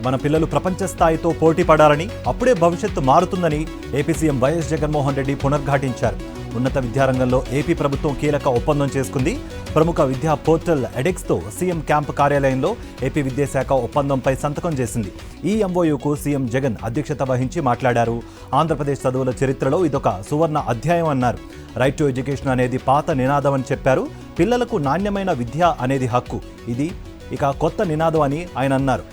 మన పిల్లలు ప్రపంచ స్థాయితో పోటీ పడాలని, అప్పుడే భవిష్యత్తు మారుతుందని AP CM YS Jaganmohan Reddy పునర్ఘాటించారు. ఉన్నత విద్యారంగంలో ఏపీ ప్రభుత్వం కీలక ఒప్పందం చేసుకుంది. ప్రముఖ విద్యా పోర్టల్ ఎడెక్స్తో సీఎం క్యాంపు కార్యాలయంలో ఏపీ విద్యాశాఖ ఒప్పందంపై సంతకం చేసింది. ఈ ఎంఓయూకు సీఎం జగన్ అధ్యక్షత వహించి మాట్లాడారు. ఆంధ్రప్రదేశ్ చదువుల చరిత్రలో ఇదొక సువర్ణ అధ్యాయం అన్నారు. రైట్ టు ఎడ్యుకేషన్ అనేది పాత నినాదం అని చెప్పారు. పిల్లలకు నాణ్యమైన విద్య అనేది హక్కు, ఇది ఇక కొత్త నినాదం అని ఆయన అన్నారు.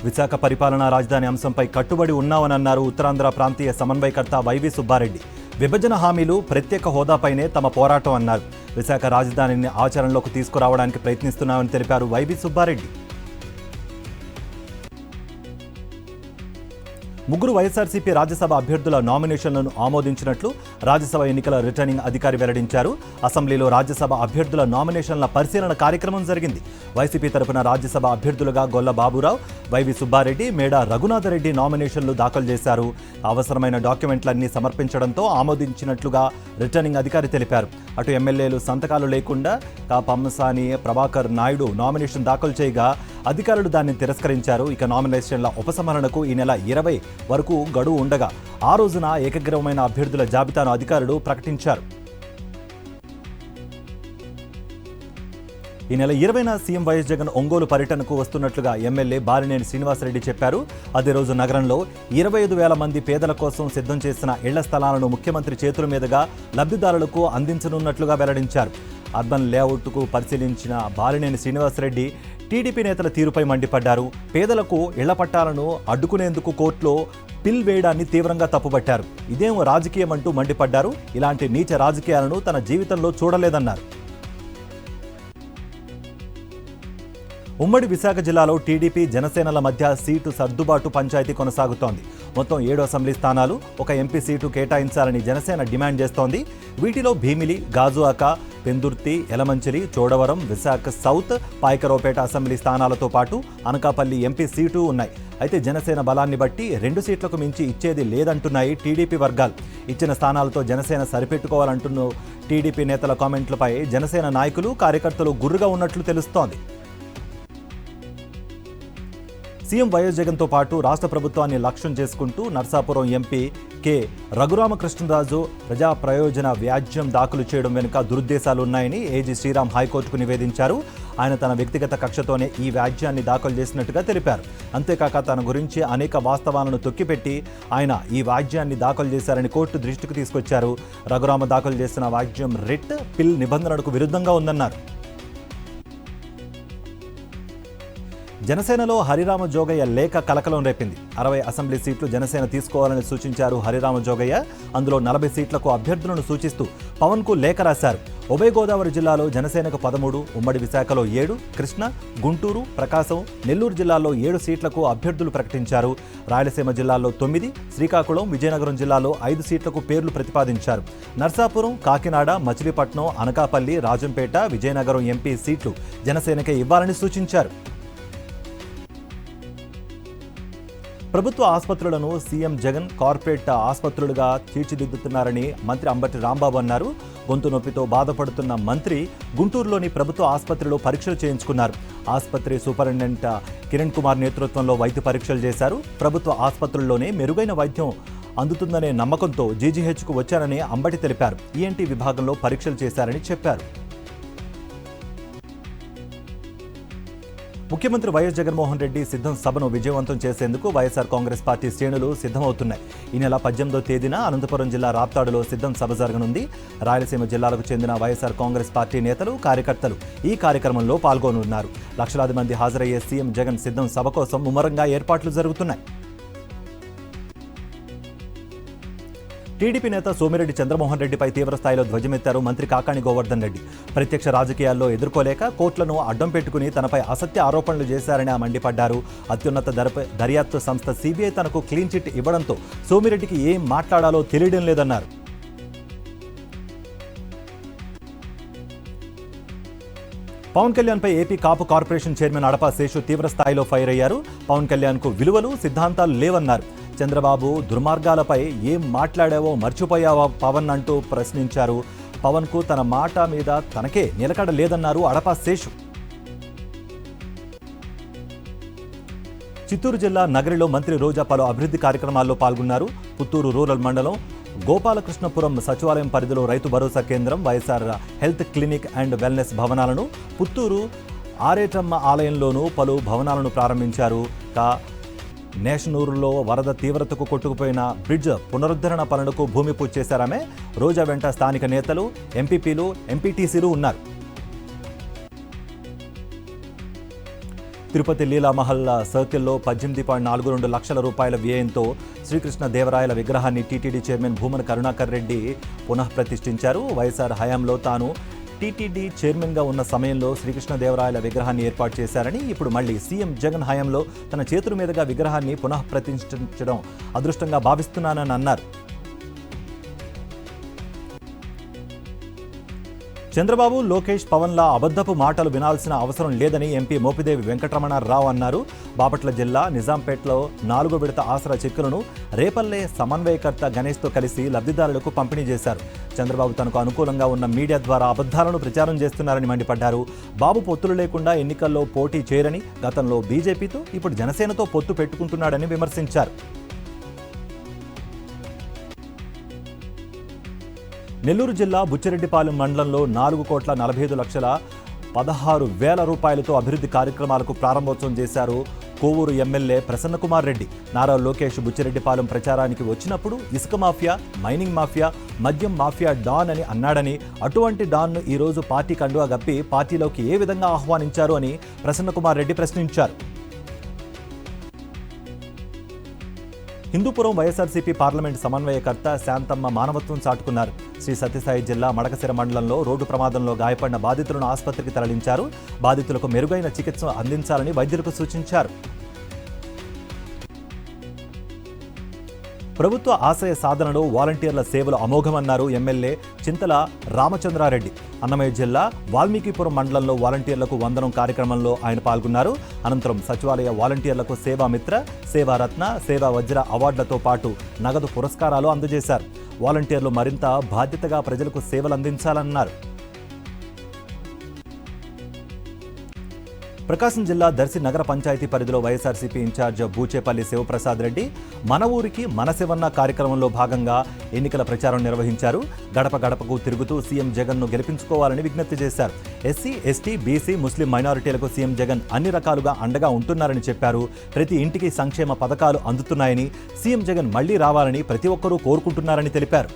విశాఖ పరిపాలనా రాజధాని అంశంపై కట్టుబడి ఉన్నామని అన్నారు ఉత్తరాంధ్ర ప్రాంతీయ సమన్వయకర్త వైవి సుబ్బారెడ్డి. విభజన హామీలు, ప్రత్యేక హోదాపైనే తమ పోరాటం అన్నారు. విశాఖ రాజధానిని ఆచరణలోకి తీసుకురావడానికి ప్రయత్నిస్తున్నామని తెలిపారు వైవి సుబ్బారెడ్డి. ముగ్గురు వైఎస్ఆర్సీపీ రాజ్యసభ అభ్యర్థుల నామినేషన్లను ఆమోదించినట్లు రాజ్యసభ ఎన్నికల రిటర్నింగ్ అధికారి వెల్లడించారు. అసెంబ్లీలో రాజ్యసభ అభ్యర్థుల నామినేషన్ల పరిశీలన కార్యక్రమం జరిగింది. వైసీపీ తరపున రాజ్యసభ అభ్యర్థులుగా గొల్ల బాబురావు, వైవి సుబ్బారెడ్డి, మేడా రఘునాథరెడ్డి నామినేషన్లు దాఖలు చేశారు. అవసరమైన డాక్యుమెంట్లన్నీ సమర్పించడంతో ఆమోదించినట్లుగా రిటర్నింగ్ అధికారి తెలిపారు. అటు ఎమ్మెల్యేలు సంతకాలు లేకుండా పమ్మసాని ప్రభాకర్ నాయుడు నామినేషన్ దాఖలు చేయగా అధికారులు దాన్ని తిరస్కరించారు. ఇక నామినేషన్ల ఉపసంహరణకు ఈ నెల 20 వరకు గడువు ఉండగా ఆ రోజున ఏకగ్రీవమైన అభ్యర్థుల జాబితాను అధికారులు ప్రకటించారు. ఈ నెల 20న సీఎం వైఎస్ జగన్ ఒంగోలు పర్యటనకు వస్తున్నట్లుగా ఎమ్మెల్యే బాలినేని శ్రీనివాసరెడ్డి చెప్పారు. అదే రోజు నగరంలో 25,000 మంది పేదల కోసం సిద్ధం చేసిన ఇళ్ల స్థలాలను ముఖ్యమంత్రి చేతుల మీదుగా లబ్ధిదారులకు అందించనున్నట్లుగా వెల్లడించారు. అర్బన్ లేఅవుట్కు పరిశీలించిన బాలినేని శ్రీనివాసరెడ్డి టీడీపీ నేతల తీరుపై మండిపడ్డారు. పేదలకు ఇళ్ల పట్టాలను అడ్డుకునేందుకు కోర్టులో పిల్ వేయడాన్ని తీవ్రంగా తప్పుపట్టారు. ఇదేం రాజకీయం అంటూ మండిపడ్డారు. ఇలాంటి నీచ రాజకీయాలను తన జీవితంలో చూడలేదన్నారు. ఉమ్మడి విశాఖ జిల్లాలో టీడీపీ, జనసేనల మధ్య సీటు సర్దుబాటు పంచాయతీ కొనసాగుతోంది. మొత్తం 7 అసెంబ్లీ స్థానాలు, 1 ఎంపీ సీటు కేటాయించాలని జనసేన డిమాండ్ చేస్తోంది. వీటిలో భీమిలి, గాజువాక, పెందుర్తి, యలమంచిలి, చోడవరం, విశాఖ సౌత్, పాయకరావుపేట అసెంబ్లీ స్థానాలతో పాటు అనకాపల్లి ఎంపీ సీటు ఉన్నాయి. అయితే జనసేన బలాన్ని బట్టి 2 సీట్లకు మించి ఇచ్చేది లేదంటున్నాయి టీడీపీ వర్గాలు. ఇచ్చిన స్థానాలతో జనసేన సరిపెట్టుకోవాలంటున్న టీడీపీ నేతల కామెంట్లపై జనసేన నాయకులు, కార్యకర్తలు గుర్రుగా ఉన్నట్లు తెలుస్తోంది. సీఎం వైఎస్ జగన్తో పాటు రాష్ట్ర ప్రభుత్వాన్ని లక్ష్యం చేసుకుంటూ నర్సాపురం ఎంపీ కె రఘురామకృష్ణరాజు ప్రజా ప్రయోజన వ్యాజ్యం దాఖలు చేయడం వెనుక దురుద్దేశాలున్నాయని ఏజీ శ్రీరామ్ హైకోర్టుకు నివేదించారు. ఆయన తన వ్యక్తిగత కక్షతోనే ఈ వ్యాజ్యాన్ని దాఖలు చేసినట్టుగా తెలిపారు. అంతేకాక తన గురించి అనేక వాస్తవాలను తొక్కిపెట్టి ఆయన ఈ వ్యాజ్యాన్ని దాఖలు చేశారని కోర్టు దృష్టికి తీసుకొచ్చారు. రఘురామ దాఖలు చేసిన వ్యాజ్యం రిట్, పిల్ నిబంధనలకు విరుద్ధంగా ఉందన్నారు. జనసేనలో హరిరామ జోగయ్య లేఖ కలకలం రేపింది. 60 అసెంబ్లీ సీట్లు జనసేన తీసుకోవాలని సూచించారు హరిరామ జోగయ్య. అందులో 40 సీట్లకు అభ్యర్థులను సూచిస్తూ పవన్కు లేఖ రాశారు. ఉభయ గోదావరి జిల్లాలో జనసేనకు 13, ఉమ్మడి విశాఖలో 7, కృష్ణా, గుంటూరు, ప్రకాశం, నెల్లూరు జిల్లాల్లో 7 సీట్లకు అభ్యర్థులు ప్రకటించారు. రాయలసీమ జిల్లాలో 9, శ్రీకాకుళం, విజయనగరం జిల్లాలో 5 సీట్లకు పేర్లు ప్రతిపాదించారు. నర్సాపురం, కాకినాడ, మచిలీపట్నం, అనకాపల్లి, రాజంపేట, విజయనగరం ఎంపీ సీట్లు జనసేనకే ఇవ్వాలని సూచించారు. ప్రభుత్వ ఆసుపత్రులను సీఎం జగన్ కార్పొరేట్ ఆసుపత్రులుగా తీర్చిదిద్దుతున్నారని మంత్రి అంబటి రాంబాబు అన్నారు. గొంతు నొప్పితో బాధపడుతున్న మంత్రి గుంటూరులోని ప్రభుత్వ ఆసుపత్రిలో పరీక్షలు చేయించుకున్నారు. ఆసుపత్రి సూపరింటెండెంట్ కిరణ్ కుమార్ నేతృత్వంలో వైద్య పరీక్షలు చేశారు. ప్రభుత్వ ఆసుపత్రుల్లోనే మెరుగైన వైద్యం అందుతుందనే నమ్మకంతో జీజీహెచ్కు వచ్చారని అంబటి తెలిపారు. ఈఎన్టీ విభాగంలో పరీక్షలు చేశారని చెప్పారు. ముఖ్యమంత్రి వైఎస్ జగన్మోహన్ రెడ్డి సిద్ధం సభను విజయవంతం చేసేందుకు వైఎస్ఆర్ కాంగ్రెస్ పార్టీ శ్రేణులు సిద్ధమవుతున్నాయి. ఈ నెల 18వ తేదీన అనంతపురం జిల్లా రాప్తాడులో సిద్ధం సభ జరగనుంది. రాయలసీమ జిల్లాలకు చెందిన వైఎస్ఆర్ కాంగ్రెస్ పార్టీ నేతలు, కార్యకర్తలు ఈ కార్యక్రమంలో పాల్గొనున్నారు. లక్షలాది మంది హాజరయ్యే సీఎం జగన్ సిద్ధం సభ కోసం ముమ్మరంగా ఏర్పాట్లు జరుగుతున్నాయి. టీడీపీ నేత సోమిరెడ్డి చంద్రమోహన్ రెడ్డిపై తీవ్రస్థాయిలో ధ్వజమెత్తారు మంత్రి కాకాణి గోవర్ధన్ రెడ్డి. ప్రత్యక్ష రాజకీయాల్లో ఎదుర్కోలేక కోర్టులను అడ్డం పెట్టుకుని తనపై అసత్య ఆరోపణలు చేశారని మండిపడ్డారు. అత్యున్నత దర్యాప్తు సంస్థ సీబీఐ తనకు క్లీన్ చిట్ ఇవ్వడంతో సోమిరెడ్డికి ఏం మాట్లాడాలో తెలియడం లేదన్నారు. పవన్ కళ్యాణ్పై ఏపీ కాపు కార్పొరేషన్ చైర్మన్ అడపా శేషు తీవ్రస్థాయిలో ఫైర్ అయ్యారు. పవన్ కళ్యాణ్కు విలువలు, సిద్ధాంతాలు లేవన్నారు. చంద్రబాబు దుర్మార్గాలపై ఏం మాట్లాడావో మర్చిపోయావా పవన్ అంటూ ప్రశ్నించారు. పవన్కు తన మాట మీద తనకే నిలకడ లేదన్నారు అడపా శేషు. చిత్తూరు జిల్లా నగరిలో మంత్రి రోజా పలు అభివృద్ధి కార్యక్రమాల్లో పాల్గొన్నారు. పుత్తూరు రూరల్ మండలం గోపాలకృష్ణపురం సచివాలయం పరిధిలో రైతు భరోసా కేంద్రం, YSR health clinic and wellness భవనాలను, పుత్తూరు ఆరేటమ్మ ఆలయంలోనూ పలు భవనాలను ప్రారంభించారు. నేషనూరులో వరద తీవ్రతకు కొట్టుకుపోయిన బ్రిడ్జ్ పునరుద్ధరణ పనులకు భూమి పూజ చేశారామె. రోజా వెంట స్థానిక నేతలు, ఎంపీపీలు, ఎంపీటీసీలు ఉన్నారు. తిరుపతి లీలామహల్ సర్కిల్లో 18.42 లక్షల రూపాయల వ్యయంతో శ్రీకృష్ణ దేవరాయల విగ్రహాన్ని టీటీడీ చైర్మన్ భూమన కరుణాకర్ రెడ్డి పునఃప్రతిష్ఠించారు. వైఎస్ఆర్ హయాంలో తాను టీటీడీ చైర్మన్గా ఉన్న సమయంలో శ్రీకృష్ణదేవరాయల విగ్రహాన్ని ఏర్పాటు చేశారని, ఇప్పుడు మళ్ళీ సీఎం జగన్ హయాంలో తన చేతుల మీదుగా విగ్రహాన్ని పునఃప్రతిష్ఠించడం అదృష్టంగా భావిస్తున్నానని అన్నారు. చంద్రబాబు, లోకేష్, పవన్ల అబద్ధపు మాటలు వినాల్సిన అవసరం లేదని ఎంపీ మోపిదేవి వెంకటరమణారావు అన్నారు. బాపట్ల జిల్లా నిజాంపేటలో 4వ విడత ఆసరా చెక్కులను రేపల్లె సమన్వయకర్త గణేష్తో కలిసి లబ్ధిదారులకు పంపిణీ చేశారు. చంద్రబాబు తనకు అనుకూలంగా ఉన్న మీడియా ద్వారా అబద్ధాలను ప్రచారం చేస్తున్నారని మండిపడ్డారు. బాబు పొత్తులు లేకుండా ఎన్నికల్లో పోటీ చేయరని, గతంలో బీజేపీతో ఇప్పుడు జనసేనతో పొత్తు పెట్టుకుంటున్నాడని విమర్శించారు. నెల్లూరు జిల్లా బుచ్చిరెడ్డిపాలెం మండలంలో 4,45,16,000 రూపాయలతో అభివృద్ధి కార్యక్రమాలకు ప్రారంభోత్సవం చేశారు కోవూరు ఎమ్మెల్యే ప్రసన్నకుమార్ రెడ్డి. నారా లోకేష్ బుచ్చిరెడ్డిపాలెం ప్రచారానికి వచ్చినప్పుడు ఇసుక మాఫియా, మైనింగ్ మాఫియా, మద్యం మాఫియా డాన్ అని అన్నాడని, అటువంటి డాన్ను ఈరోజు పార్టీ కండువా గప్పి పార్టీలోకి ఏ విధంగా ఆహ్వానించారు అని ప్రసన్నకుమార్ రెడ్డి ప్రశ్నించారు. హిందూపురం వైఎస్ఆర్సీపీ పార్లమెంట్ సమన్వయకర్త శాంతమ్మ మానవత్వం చాటుకున్నారు. శ్రీ సత్యసాయి జిల్లా మడకశిర మండలంలో రోడ్డు ప్రమాదంలో గాయపడిన బాధితులను ఆసుపత్రికి తరలించారు. బాధితులకు మెరుగైన చికిత్స అందించాలని వైద్యులకు సూచించారు. ప్రభుత్వ ఆశయ సాధనలో వాలంటీర్ల సేవలు అమోఘమన్నారు ఎమ్మెల్యే చింతల రామచంద్రారెడ్డి. అన్నమయ్య జిల్లా వాల్మీకిపురం మండలంలో వాలంటీర్లకు వందనం కార్యక్రమంలో ఆయన పాల్గొన్నారు. అనంతరం సచివాలయ వాలంటీర్లకు సేవామిత్ర, సేవారత్న, సేవా వజ్ర అవార్డులతో పాటు నగదు పురస్కారాలు అందజేశారు. వాలంటీర్లు మరింత బాధ్యతగా ప్రజలకు సేవలు అందించాలన్నారు. ప్రకాశం జిల్లా దర్శి నగర పంచాయతీ పరిధిలో వైఎస్ఆర్సీపీ ఇన్ఛార్జ్ బూచేపల్లి శివప్రసాద్ రెడ్డి మన ఊరికి మన శివన్న కార్యక్రమంలో భాగంగా ఎన్నికల ప్రచారం నిర్వహించారు. గడప గడపకు తిరుగుతూ సీఎం జగన్ను గెలిపించుకోవాలని విజ్ఞప్తి చేశారు. ఎస్సీ, ఎస్టీ, బీసీ, ముస్లిం మైనారిటీలకు సీఎం జగన్ అన్ని రకాలుగా అండగా ఉంటున్నారని చెప్పారు. ప్రతి ఇంటికి సంక్షేమ పథకాలు అందుతున్నాయని, సీఎం జగన్ మళ్లీ రావాలని ప్రతి ఒక్కరూ కోరుకుంటున్నారని తెలిపారు.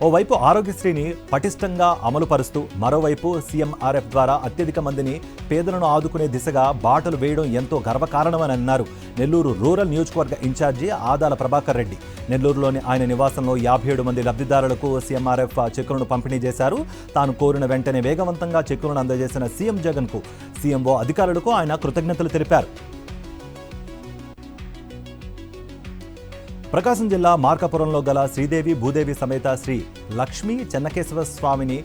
ఓవైపు ఆరోగ్యశ్రీని పటిష్టంగా అమలు పరుస్తూ, మరోవైపు సీఎంఆర్ఎఫ్ ద్వారా అత్యధిక మందిని పేదలను ఆదుకునే దిశగా బాటలు వేయడం ఎంతో గర్వకారణమని అన్నారు నెల్లూరు రూరల్ నియోజకవర్గ ఇన్ఛార్జి ఆదాల ప్రభాకర్ రెడ్డి. నెల్లూరులోని ఆయన నివాసంలో 57 మంది లబ్ధిదారులకు సీఎంఆర్ఎఫ్ చెక్కులను పంపిణీ చేశారు. తాను కోరిన వెంటనే వేగవంతంగా చెక్కులను అందజేసిన సీఎం జగన్కు, సీఎంఓ అధికారులకు ఆయన కృతజ్ఞతలు తెలిపారు. ప్రకాశం జిల్లా మార్కాపురంలో గల శ్రీదేవి భూదేవి సమేత శ్రీ లక్ష్మీ చెన్నకేశవ స్వామిని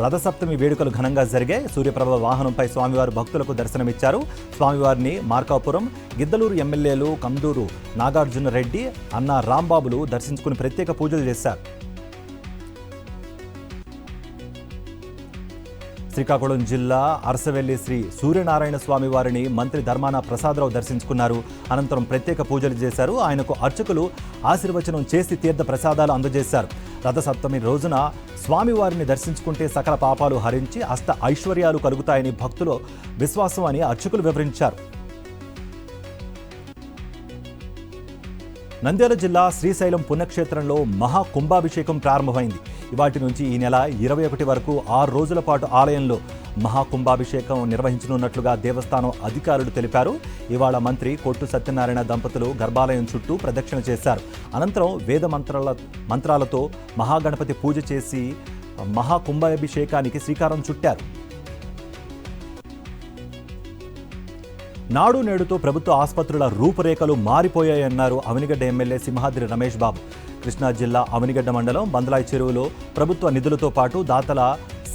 రథసప్తమి వేడుకలు ఘనంగా జరిగాయి. సూర్యప్రభ వాహనంపై స్వామివారు భక్తులకు దర్శనమిచ్చారు. స్వామివారిని మార్కాపురం, గిద్దలూరు ఎమ్మెల్యేలు కందూరు నాగార్జున రెడ్డి, అన్న రాంబాబులు దర్శించుకుని ప్రత్యేక పూజలు చేశారు. శ్రీకాకుళం జిల్లా అరసవెల్లి శ్రీ సూర్యనారాయణ స్వామి వారిని మంత్రి ధర్మాన ప్రసాదరావు దర్శించుకున్నారు. అనంతరం ప్రత్యేక పూజలు చేశారు. ఆయనకు అర్చకులు ఆశీర్వచనం చేసి తీర్థ ప్రసాదాలు అందజేశారు. రథసప్తమి రోజున స్వామివారిని దర్శించుకుంటే సకల పాపాలు హరించి అష్ట ఐశ్వర్యాలు కలుగుతాయని భక్తుల విశ్వాసం అని అర్చకులు వివరించారు. నంద్యాల జిల్లా శ్రీశైలం పుణ్యక్షేత్రంలో మహా కుంభాభిషేకం ప్రారంభమైంది. ఇవాటి నుంచి ఈ నెల 21 వరకు 6 రోజుల పాటు ఆలయంలో మహాకుంభాభిషేకం నిర్వహించనున్నట్లుగా దేవస్థానం అధికారులు తెలిపారు. ఇవాళ మంత్రి కొట్టు సత్యనారాయణ దంపతులు గర్భాలయం చుట్టూ ప్రదక్షిణ చేశారు. అనంతరం వేద మంత్రాలతో మహాగణపతి పూజ చేసి మహాకుంభాభిషేకానికి శ్రీకారం చుట్టారు. నాడు నేడుతో ప్రభుత్వ ఆసుపత్రుల రూపురేఖలు మారిపోయాయన్నారు అవనిగడ్డ ఎమ్మెల్యే సింహాద్రి రమేష్ బాబు. కృష్ణా జిల్లా అవనిగడ్డ మండలం బందలాయి చెరువులో ప్రభుత్వ నిధులతో పాటు దాతల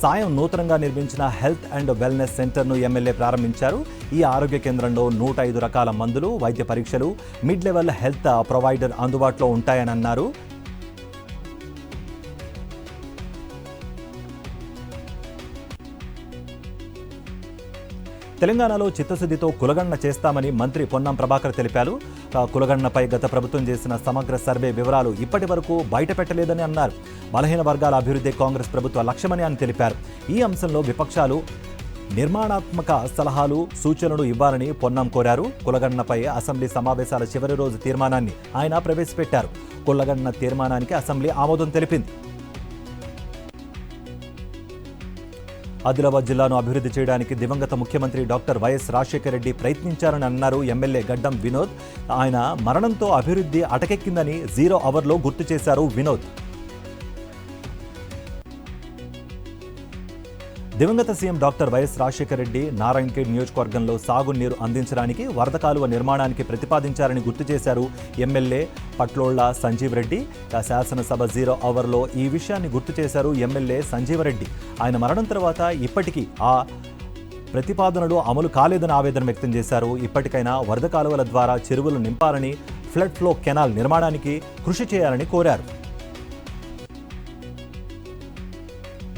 సాయం నూతనంగా నిర్మించిన హెల్త్ అండ్ వెల్నెస్ సెంటర్ను ఎమ్మెల్యే ప్రారంభించారు. ఈ ఆరోగ్య కేంద్రంలో 105 రకాల మందులు, వైద్య పరీక్షలు, మిడ్ లెవెల్ హెల్త్ ప్రొవైడర్ అందుబాటులో ఉంటాయని అన్నారు. తెలంగాణలో చిత్తశుద్ధితో కులగణన చేస్తామని మంత్రి పొన్నం ప్రభాకర్ తెలిపారు. కులగణనపై గత ప్రభుత్వం చేసిన సమగ్ర సర్వే వివరాలు ఇప్పటి వరకు బయటపెట్టలేదని అన్నారు. బలహీన వర్గాల అభివృద్ధి కాంగ్రెస్ ప్రభుత్వ లక్ష్యమని ఆయన తెలిపారు. ఈ అంశంలో విపక్షాలు నిర్మాణాత్మక సలహాలు, సూచనలు ఇవ్వాలని పొన్నం కోరారు. కులగణనపై అసెంబ్లీ సమావేశాల చివరి రోజు తీర్మానాన్ని ఆయన ప్రవేశపెట్టారు. కులగణన తీర్మానానికి అసెంబ్లీ ఆమోదం తెలిపింది. ఆదిలాబాద్ జిల్లాను అభివృద్ధి చేయడానికి దివంగత ముఖ్యమంత్రి డాక్టర్ వైఎస్ రాజశేఖర రెడ్డి ప్రయత్నించారని అన్నారు ఎమ్మెల్యే గడ్డం వినోద్. ఆయన మరణంతో అభివృద్ధి అటకెక్కిందని 0 అవర్లో గుర్తు చేశారు వినోద్. దివంగత CM doctor YS Rajasekhara Reddy Narayankhed నియోజకవర్గంలో సాగునీరు అందించడానికి వరద కాలువ నిర్మాణానికి ప్రతిపాదించారని గుర్తు చేశారు ఎమ్మెల్యే పట్లోళ్ల సంజీవ్ రెడ్డి. శాసనసభ 0 అవర్లో ఈ విషయాన్ని గుర్తు చేశారు ఎమ్మెల్యే సంజీవ్ రెడ్డి. ఆయన మరణం తర్వాత ఇప్పటికీ ఆ ప్రతిపాదనలు అమలు కాలేదని ఆవేదన వ్యక్తం చేశారు. ఇప్పటికైనా వరద కాలువల ద్వారా చెరువులు నింపాలని, ఫ్లడ్ ఫ్లో కెనాల్ నిర్మాణానికి కృషి చేయాలని కోరారు.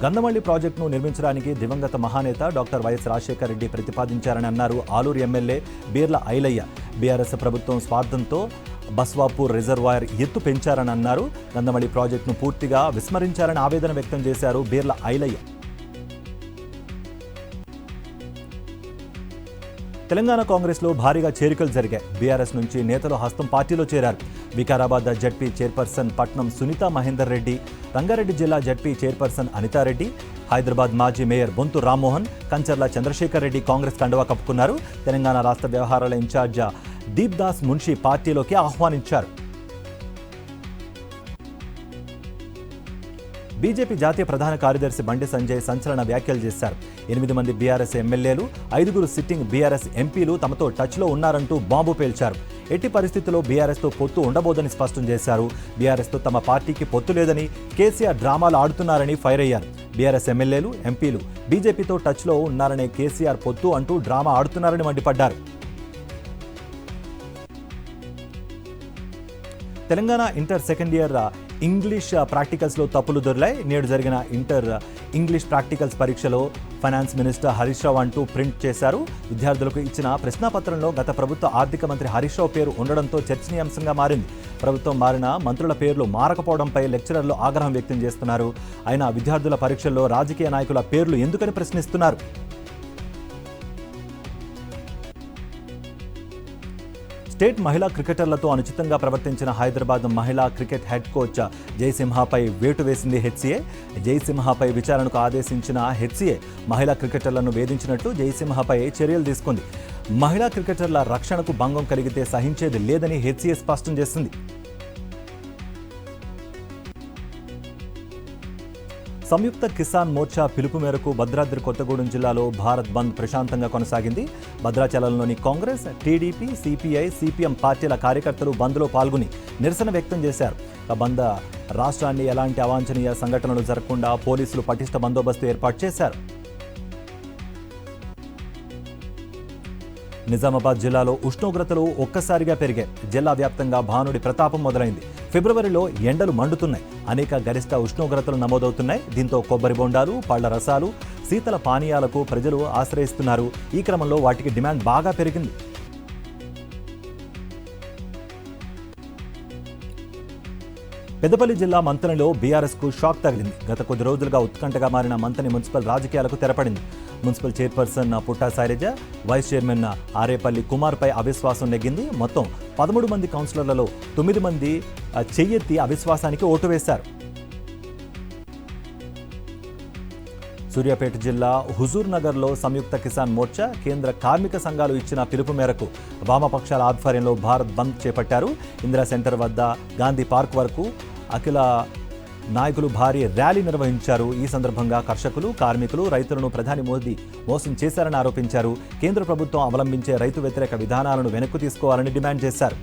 గంధమల్లి ప్రాజెక్టును నిర్మించడానికి దివంగత మహానేత డాక్టర్ వైఎస్ రాజశేఖర రెడ్డి ప్రతిపాదించారని అన్నారు ఆలూరు ఎమ్మెల్యే బీర్ల ఐలయ్య. బీఆర్ఎస్ ప్రభుత్వం స్వార్థంతో బస్వాపూర్ రిజర్వాయర్ ఎత్తు పెంచారని అన్నారు. గంధమల్లి ప్రాజెక్టును పూర్తిగా విస్మరించారని ఆవేదన వ్యక్తం చేశారు బీర్ల ఐలయ్య. తెలంగాణ కాంగ్రెస్లో భారీగా చేరికలు జరిగాయి. బీఆర్ఎస్ నుంచి నేతలు హస్తం పార్టీలో చేరారు. వికారాబాద్ జడ్పీ చైర్పర్సన్ పట్నం సునీతా మహేందర్ రెడ్డి, రంగారెడ్డి జిల్లా జడ్పీ చైర్పర్సన్ అనితారెడ్డి, హైదరాబాద్ మాజీ మేయర్ బొంతు రామ్మోహన్, కంచర్ల చంద్రశేఖర్ రెడ్డి కాంగ్రెస్ కండువా కప్పుకున్నారు. తెలంగాణ రాష్ట్ర వ్యవహారాల ఇన్ఛార్జ్ దీప్ దాస్ మున్షి పార్టీలోకి ఆహ్వానించారు. బీజేపీ జాతీయ ప్రధాన కార్యదర్శి బండి సంజయ్ సంచలన వ్యాఖ్యలు చేశారు. 8 మంది బీఆర్ఎస్ ఎమ్మెల్యేలు, 5 సిట్టింగ్ బీఆర్ఎస్ ఎంపీలు తమతో టచ్లో ఉన్నారంటూ బాంబు పేల్చారు. ఎట్టి పరిస్థితుల్లో బీఆర్ఎస్తో పొత్తు ఉండబోదని స్పష్టం చేశారు. బీఆర్ఎస్తో తమ పార్టీకి పొత్తు లేదని, కేసీఆర్ డ్రామాలు ఆడుతున్నారని ఫైర్ అయ్యారు. బీఆర్ఎస్ ఎమ్మెల్యేలు, ఎంపీలు బీజేపీతో టచ్లో ఉన్నారనే కేసీఆర్ పొత్తు అంటూ డ్రామా ఆడుతున్నారని మండిపడ్డారు. Telangana inter second year English ప్రాక్టికల్స్లో తప్పులు దొరికాయి. నేడు జరిగిన ఇంటర్ ఇంగ్లీష్ ప్రాక్టికల్స్ పరీక్షలో ఫైనాన్స్ మినిస్టర్ హరీష్ రావు అంటూ ప్రింట్ చేశారు. విద్యార్థులకు ఇచ్చిన ప్రశ్నాపత్రంలో గత ప్రభుత్వ ఆర్థిక మంత్రి హరీష్ రావు పేరు ఉండడంతో చర్చనీయాంశంగా మారింది. ప్రభుత్వం మారిన మంత్రుల పేర్లు మారకపోవడంపై లెక్చరర్లు ఆగ్రహం వ్యక్తం చేస్తున్నారు. అయినా విద్యార్థుల పరీక్షల్లో రాజకీయ నాయకుల పేర్లు ఎందుకని ప్రశ్నిస్తున్నారు. స్టేట్ మహిళా క్రికెటర్లతో అనుచితంగా ప్రవర్తించిన హైదరాబాద్ మహిళా క్రికెట్ హెడ్ కోచ్ జయసింహపై వేటు వేసింది హెచ్సీఏ. జయసింహపై విచారణకు ఆదేశించిన హెచ్సీఏ మహిళా క్రికెటర్లను వేధించినట్లు జయసింహపై చర్యలు తీసుకుంది. మహిళా క్రికెటర్ల రక్షణకు భంగం కలిగితే సహించేది లేదని హెచ్సీఏ స్పష్టం చేసింది. సంయుక్త కిసాన్ మోర్చా పిలుపు మేరకు భద్రాద్రి కొత్తగూడెం జిల్లాలో భారత్ బంద్ ప్రశాంతంగా కొనసాగింది. భద్రాచలంలోని కాంగ్రెస్, టీడీపీ, సిపిఐ, సిపిఎం పార్టీల కార్యకర్తలు బంద్లో పాల్గొని నిరసన వ్యక్తం చేశారు. బంద్ రాష్ట్రాన్ని ఎలాంటి అవాంఛనీయ సంఘటనలు జరగకుండా పోలీసులు పటిష్ట బందోబస్తు ఏర్పాటు చేశారు. నిజామాబాద్ జిల్లాలో ఉష్ణోగ్రతలు ఒక్కసారిగా పెరిగాయి. జిల్లా వ్యాప్తంగా భానుడి ప్రతాపం మొదలైంది. ఫిబ్రవరిలో ఎండలు మండుతున్నాయి. అనేక గరిష్ట ఉష్ణోగ్రతలు నమోదవుతున్నాయి. దీంతో కొబ్బరి బొండాలు, పళ్ల రసాలు, శీతల పానీయాలకు ప్రజలు ఆశ్రయిస్తున్నారు. ఈ క్రమంలో వాటికి డిమాండ్ బాగా పెరిగింది. పెద్దపల్లి జిల్లా మంతనిలో బీఆర్ఎస్కు షాక్ తగిలింది. గత కొద్ది రోజులుగా ఉత్కంఠగా మారిన మంతని మున్సిపల్ రాజకీయాలకు తెరపడింది. మున్సిపల్ చైర్పర్సన్ పుట్టా శైలజ, వైస్ చైర్మన్ ఆరేపల్లి కుమార్పై అవిశ్వాసం నెగ్గింది. మొత్తం 13 మంది కౌన్సిలర్లలో 9 మంది చెయ్యెత్తి అవిశ్వాసానికి ఓటు వేశారు. సూర్యాపేట జిల్లా హుజూర్ నగర్లో సంయుక్త కిసాన్ మోర్చా, కేంద్ర కార్మిక సంఘాలు ఇచ్చిన పిలుపు మేరకు వామపక్షాల ఆధ్వర్యంలో భారత్ బంద్ చేపట్టారు. ఇందిరా సెంటర్ వద్ద గాంధీ పార్క్ వరకు అఖిల నాయకులు భారీ ర్యాలీ నిర్వహించారు. ఈ సందర్భంగా కర్షకులు, కార్మికులు, రైతులను ప్రధాని మోదీ మోసం చేశారని ఆరోపించారు. కేంద్ర ప్రభుత్వం అవలంబించే రైతు వ్యతిరేక విధానాలను వెనక్కు తీసుకోవాలని డిమాండ్ చేశారు.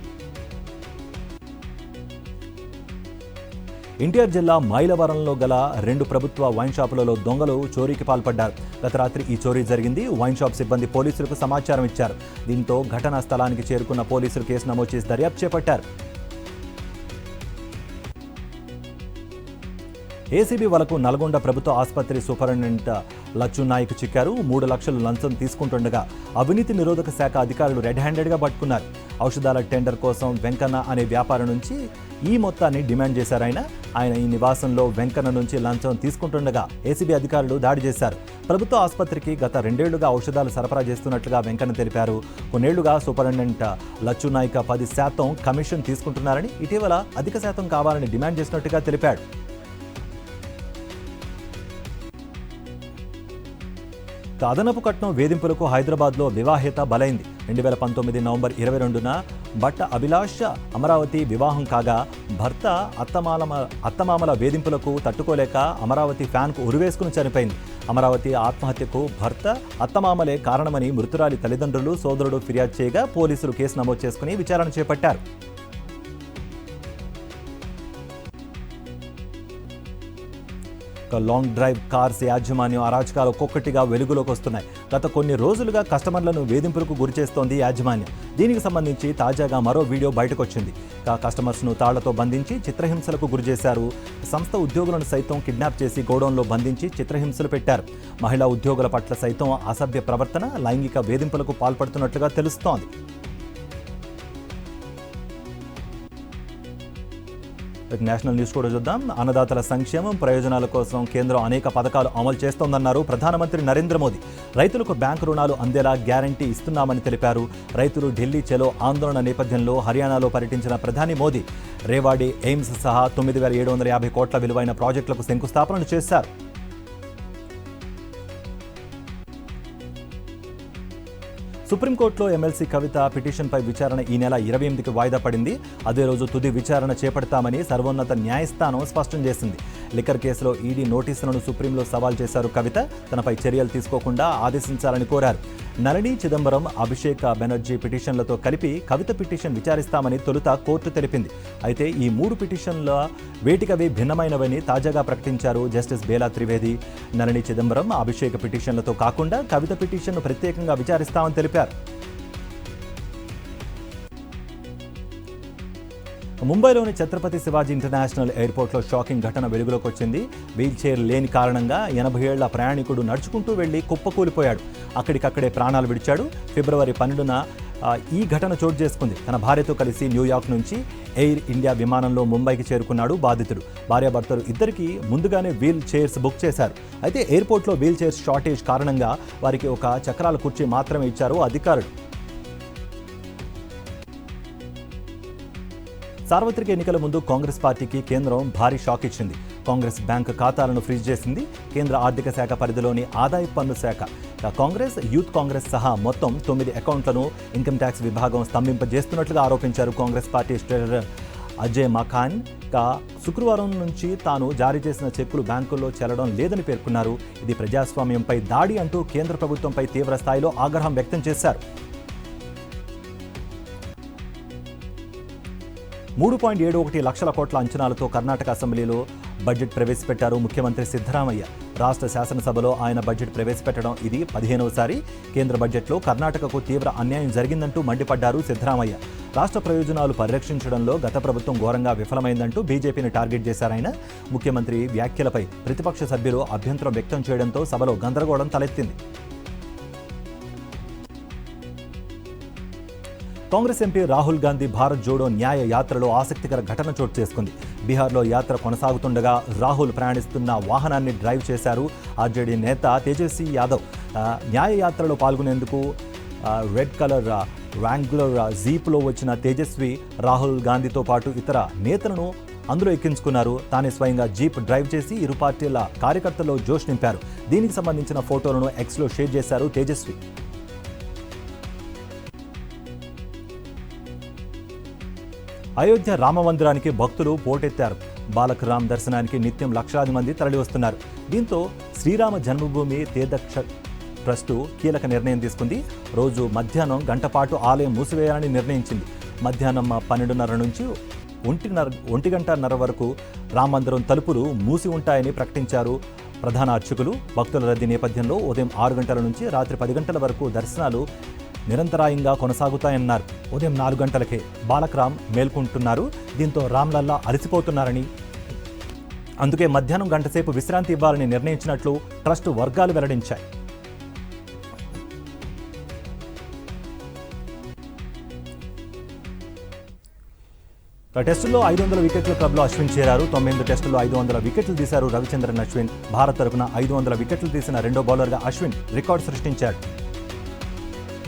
ఎన్టీఆర్ జిల్లా మైలవరంలో గల 2 ప్రభుత్వ వైన్ షాపులలో దొంగలు చోరీకి పాల్పడ్డారు. గత రాత్రి ఈ చోరీ జరిగింది. వైన్ షాప్ సిబ్బంది పోలీసులకు సమాచారం ఇచ్చారు. దీంతో ఘటనా స్థలానికి చేరుకున్న పోలీసులు కేసు నమోదు చేసి దర్యాప్తు చేపట్టారు. ఏసీబీ వలకు నల్గొండ ప్రభుత్వ ఆసుపత్రి సూపరింటెండెంట్ లచ్చునాయక్ చిక్కారు. 3 లక్షలు లంచం తీసుకుంటుండగా అవినీతి నిరోధక శాఖ అధికారులు రెడ్ హ్యాండెడ్గా పట్టుకున్నారు. ఔషధాల టెండర్ కోసం వెంకన్న అనే వ్యాపారి నుంచి ఈ మొత్తాన్ని డిమాండ్ చేశారాయన. ఆయన ఈ నివాసంలో వెంకన్న నుంచి లంచం తీసుకుంటుండగా ఏసీబీ అధికారులు దాడి చేశారు. ప్రభుత్వ ఆసుపత్రికి గత 2 ఏళ్లుగా ఔషధాలు సరఫరా చేస్తున్నట్లుగా వెంకన్న తెలిపారు. కొన్నేళ్లుగా సూపరింటెండెంట్ లచ్చునాయక్ 10% కమిషన్ తీసుకుంటున్నారని, ఇటీవల అధిక శాతం కావాలని డిమాండ్ చేసినట్టుగా తెలిపాడు. అదనపు కట్నం వేధింపులకు హైదరాబాద్లో వివాహేత బలైంది. 2019 నవంబర్ 22న భట్ట అభిలాష్ అమరావతి వివాహం కాగా భర్త అత్తమామల వేధింపులకు తట్టుకోలేక అమరావతి ఫ్యాన్కు ఉరివేసుకుని చనిపోయింది. అమరావతి ఆత్మహత్యకు భర్త అత్తమామలే కారణమని మృతురాలి తల్లిదండ్రులు, సోదరుడు ఫిర్యాదు చేయగా పోలీసులు కేసు నమోదు చేసుకుని విచారణ చేపట్టారు. లాంగ్ డ్రైవ్ కార్స్ యాజమాన్యం అరాచకాలు ఒక్కొక్కటిగా వెలుగులోకి వస్తున్నాయి. గత కొన్ని రోజులుగా కస్టమర్లను వేధింపులకు గురిచేస్తోంది యాజమాన్యం. దీనికి సంబంధించి తాజాగా మరో వీడియో బయటకొచ్చింది. కస్టమర్స్ను తాళ్లతో బంధించి చిత్రహింసలకు గురిచేశారు. సంస్థ ఉద్యోగులను సైతం కిడ్నాప్ చేసి గోడౌన్లో బంధించి చిత్రహింసలు పెట్టారు. మహిళా ఉద్యోగుల పట్ల సైతం అసభ్య ప్రవర్తన, లైంగిక వేధింపులకు పాల్పడుతున్నట్లుగా తెలుస్తోంది. నేషనల్ న్యూస్ కూడా చూద్దాం. అన్నదాతల సంక్షేమం ప్రయోజనాల కోసం కేంద్రం అనేక పథకాలు అమలు చేస్తోందన్నారు ప్రధానమంత్రి నరేంద్ర మోదీ. రైతులకు బ్యాంకు రుణాలు అందేలా గ్యారంటీ ఇస్తున్నామని తెలిపారు. రైతులు ఢిల్లీ చలో ఆందోళన నేపథ్యంలో హర్యానాలో పర్యటించిన ప్రధాని మోదీ రేవాడి, ఎయిమ్స్ సహా 9,750 కోట్ల విలువైన ప్రాజెక్టులకు శంకుస్థాపనలు చేశారు. సుప్రీంకోర్టులో ఎమ్మెల్సీ కవిత పిటిషన్పై విచారణ ఈ నెల 28కి వాయిదా పడింది. అదే రోజు తుది విచారణ చేపడతామని సర్వోన్నత న్యాయస్థానం స్పష్టం చేసింది. లిక్కర్ కేసులో ఈడీ నోటీసులను సుప్రీంలో సవాల్ చేశారు కవిత. తనపై చర్యలు తీసుకోకుండా ఆదేశించాలని కోరారు. నళిని, చిదంబరం, అభిషేక్ బెనర్జీ పిటిషన్లతో కలిపి కవిత పిటిషన్ విచారిస్తామని తొలుత కోర్టు తెలిపింది. అయితే ఈ 3 పిటిషన్ల వేటికవి భిన్నమైనవని తాజాగా ప్రకటించారు జస్టిస్ బేలా త్రివేది. నళిని, చిదంబరం, అభిషేక్ పిటిషన్లతో కాకుండా కవిత పిటిషన్ను ప్రత్యేకంగా విచారిస్తామని తెలిపారు. ముంబైలోని ఛత్రపతి శివాజీ ఇంటర్నేషనల్ ఎయిర్పోర్ట్లో షాకింగ్ ఘటన వెలుగులోకి వచ్చింది. వీల్ చైర్ లేని కారణంగా 80 ఏళ్ల ప్రయాణికుడు నడుచుకుంటూ వెళ్లి కుప్పకూలిపోయాడు. అక్కడికక్కడే ప్రాణాలు విడిచాడు. ఫిబ్రవరి 12న ఈ ఘటన చోటు చేసుకుంది. తన భార్యతో కలిసి న్యూయార్క్ నుంచి ఎయిర్ ఇండియా విమానంలో ముంబైకి చేరుకున్నాడు బాధితుడు. భార్యాభర్తలు ఇద్దరికీ ముందుగానే వీల్ చైర్స్ బుక్ చేశారు. అయితే ఎయిర్పోర్ట్లో వీల్ చైర్స్ షార్టేజ్ కారణంగా వారికి ఒక చక్రాల కుర్చీ మాత్రమే ఇచ్చారు అధికారులు. సార్వత్రిక ఎన్నికల ముందు కాంగ్రెస్ పార్టీకి కేంద్రం భారీ షాక్ ఇచ్చింది. కాంగ్రెస్ బ్యాంకు ఖాతాలను ఫ్రీజ్ చేసింది. కేంద్ర ఆర్థిక శాఖ పరిధిలోని ఆదాయ పన్ను శాఖ, కాంగ్రెస్, యూత్ కాంగ్రెస్ సహా మొత్తం 9 అకౌంట్లను ఇన్కమ్ ట్యాక్స్ విభాగం స్తంభింపజేస్తున్నట్లుగా ఆరోపించారు కాంగ్రెస్ పార్టీ ట్రెజరర్ అజయ్ మకాన్. శుక్రవారం నుంచి తాను జారీ చేసిన చెక్కులు బ్యాంకుల్లో చెల్లడం లేదని పేర్కొన్నారు. ఇది ప్రజాస్వామ్యంపై దాడి అంటూ కేంద్ర ప్రభుత్వంపై తీవ్ర స్థాయిలో ఆగ్రహం వ్యక్తం చేశారు. 3.71 లక్షల కోట్ల అంచనాలతో కర్ణాటక అసెంబ్లీలో బడ్జెట్ ప్రవేశపెట్టారు ముఖ్యమంత్రి సిద్ధరామయ్య. రాష్ట్ర శాసనసభలో ఆయన బడ్జెట్ ప్రవేశపెట్టడం ఇది 15వసారి. కేంద్ర బడ్జెట్లో కర్ణాటకకు తీవ్ర అన్యాయం జరిగిందంటూ మండిపడ్డారు సిద్ధరామయ్య. రాష్ట్ర ప్రయోజనాలు పరిరక్షించడంలో గత ప్రభుత్వం ఘోరంగా విఫలమైందంటూ బీజేపీని టార్గెట్ చేశారాయన. ముఖ్యమంత్రి వ్యాఖ్యలపై ప్రతిపక్ష సభ్యులు అభ్యంతరం వ్యక్తం చేయడంతో సభలో గందరగోళం తలెత్తింది. కాంగ్రెస్ ఎంపీ రాహుల్ గాంధీ భారత్ జోడో న్యాయ యాత్రలో ఆసక్తికర ఘటన చోటు చేసుకుంది. బీహార్లో యాత్ర కొనసాగుతుండగా రాహుల్ ప్రయాణిస్తున్న వాహనాన్ని డ్రైవ్ చేశారు ఆర్జేడీ నేత తేజస్వి యాదవ్. న్యాయ యాత్రలో పాల్గొనేందుకు రెడ్ కలర్ వ్రాంగ్లర్ జీప్లో వచ్చిన తేజస్వి రాహుల్ గాంధీతో పాటు ఇతర నేతలను అందులో ఎక్కించుకున్నారు. తానే స్వయంగా జీప్ డ్రైవ్ చేసి ఇరు పార్టీల కార్యకర్తల్లో జోష్ నింపారు. దీనికి సంబంధించిన ఫోటోలను ఎక్స్లో షేర్ చేశారు తేజస్వి. అయోధ్య రామమందిరానికి భక్తులు పోటెత్తారు. బాలక్ రామ్ దర్శనానికి నిత్యం లక్షలాది మంది తరలివస్తున్నారు. దీంతో శ్రీరామ జన్మభూమి తీర్థ ట్రస్టు కీలక నిర్ణయం తీసుకుంది. రోజు మధ్యాహ్నం గంట పాటు ఆలయం మూసివేయాలని నిర్ణయించింది. మధ్యాహ్నం 12:30 నుంచి 1:30 వరకు రామమందిరం తలుపులు మూసి ఉంటాయని ప్రకటించారు ప్రధాన అర్చకులు. భక్తుల రద్దీ నేపథ్యంలో ఉదయం 6 గంటల నుంచి రాత్రి 10 గంటల వరకు దర్శనాలు నిరంతరాయంగా కొనసాగుతాయన్నారు. ఉదయం 4 గంటలకే బాలక్ రామ్ మేల్కొంటున్నారు. దీంతో రామ్లల్లా అలసిపోతున్నారని అందుకే మధ్యాహ్నం గంటసేపు విశ్రాంతి ఇవ్వాలని నిర్ణయించినట్లు ట్రస్ట్ వర్గాలు వెల్లడించాయి. టెస్టుల్లో 500 వికెట్ల క్లబ్లో అశ్విన్ చేరారు. 98 టెస్టుల్లో 500 వికెట్లు తీశారు రవిచంద్రన్ అశ్విన్. భారత్ తరపున 500 వికెట్లు తీసిన రెండో బౌలర్గా అశ్విన్ రికార్డు సృష్టించాడు.